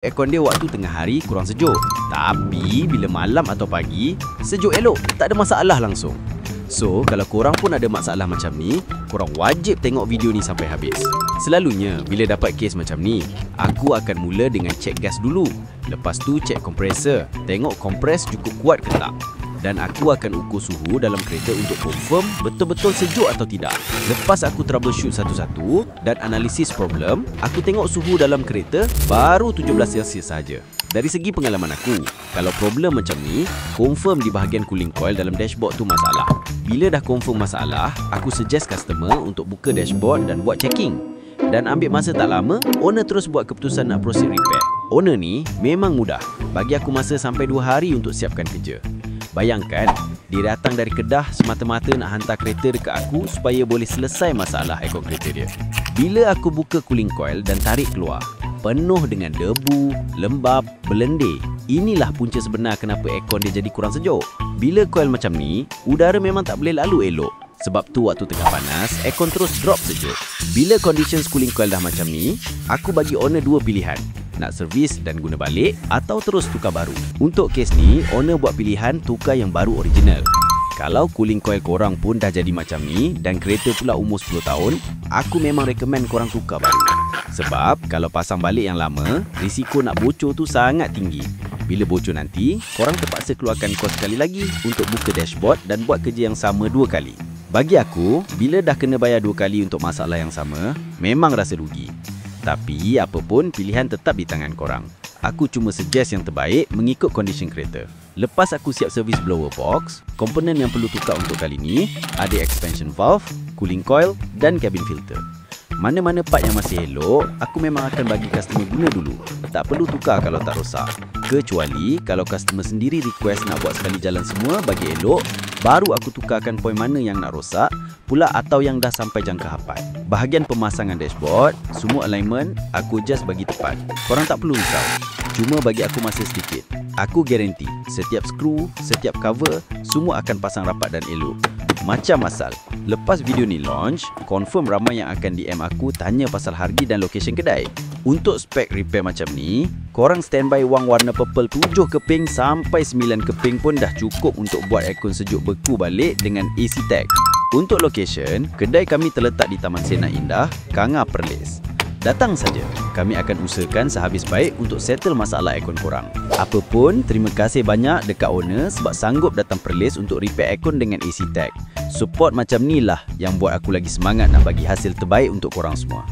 Aircon dia waktu tengah hari kurang sejuk. Tapi bila malam atau pagi, sejuk elok, tak ada masalah langsung. So, kalau korang pun ada masalah macam ni, korang wajib tengok video ni sampai habis. Selalunya, bila dapat kes macam ni, aku akan mula dengan cek gas dulu. Lepas tu cek kompresor, tengok kompres cukup kuat ke tak. Dan aku akan ukur suhu dalam kereta untuk confirm betul-betul sejuk atau tidak. Lepas aku troubleshoot satu-satu dan analisis problem, aku tengok suhu dalam kereta baru 17 Celsius saja. Dari segi pengalaman aku, kalau problem macam ni, confirm di bahagian cooling coil dalam dashboard tu masalah. Bila dah confirm masalah, aku suggest customer untuk buka dashboard dan buat checking. Dan ambil masa tak lama, owner terus buat keputusan nak proceed repair. Owner ni memang mudah. Bagi aku masa sampai 2 hari untuk siapkan kerja. Bayangkan, dia datang dari Kedah semata-mata nak hantar kereta dekat aku supaya boleh selesai masalah aircon kereta dia. Bila aku buka cooling coil dan tarik keluar, penuh dengan debu, lembab, berlendir. Inilah punca sebenar kenapa aircon dia jadi kurang sejuk. Bila coil macam ni, udara memang tak boleh lalu elok. Sebab tu waktu tengah panas, aircon terus drop sejuk. Bila conditions cooling coil dah macam ni, aku bagi owner 2 pilihan. Nak servis dan guna balik atau terus tukar baru. Untuk kes ni, owner buat pilihan tukar yang baru original. Kalau cooling coil korang pun dah jadi macam ni dan kereta pula umur 10 tahun, aku memang recommend korang tukar baru. Sebab kalau pasang balik yang lama, risiko nak bocor tu sangat tinggi. Bila bocor nanti, korang terpaksa keluarkan kos sekali lagi untuk buka dashboard dan buat kerja yang sama 2 kali. Bagi aku, bila dah kena bayar 2 kali untuk masalah yang sama, memang rasa rugi. Tapi apa pun, pilihan tetap di tangan korang. Aku cuma suggest yang terbaik mengikut condition kereta. Lepas aku siap servis blower box, komponen yang perlu tukar untuk kali ni ada expansion valve, cooling coil dan cabin filter. Mana-mana part yang masih elok, aku memang akan bagi customer guna dulu. Tak perlu tukar kalau tak rosak. Kecuali kalau customer sendiri request nak buat sekali jalan semua bagi elok, baru aku tukarkan poin mana yang nak rosak pula atau yang dah sampai jangka hafat. Bahagian pemasangan dashboard, semua alignment aku just bagi tepat. Korang tak perlu risau. Cuma bagi aku masa sedikit. Aku garanti setiap skru, setiap cover semua akan pasang rapat dan elok. Macam asal. Lepas video ni launch, confirm ramai yang akan DM aku tanya pasal harga dan location kedai. Untuk spek repair macam ni, korang standby wang warna purple 7 keping sampai 9 keping pun dah cukup untuk buat aircon sejuk beku balik dengan AC Tech. Untuk location, kedai kami terletak di Taman Sena Indah, Kanga Perlis. Datang saja, kami akan usahakan sehabis baik untuk settle masalah aircon korang. Apa pun, terima kasih banyak dekat owner sebab sanggup datang Perlis untuk repair aircon dengan AC Tech. Support macam ni lah yang buat aku lagi semangat nak bagi hasil terbaik untuk korang semua.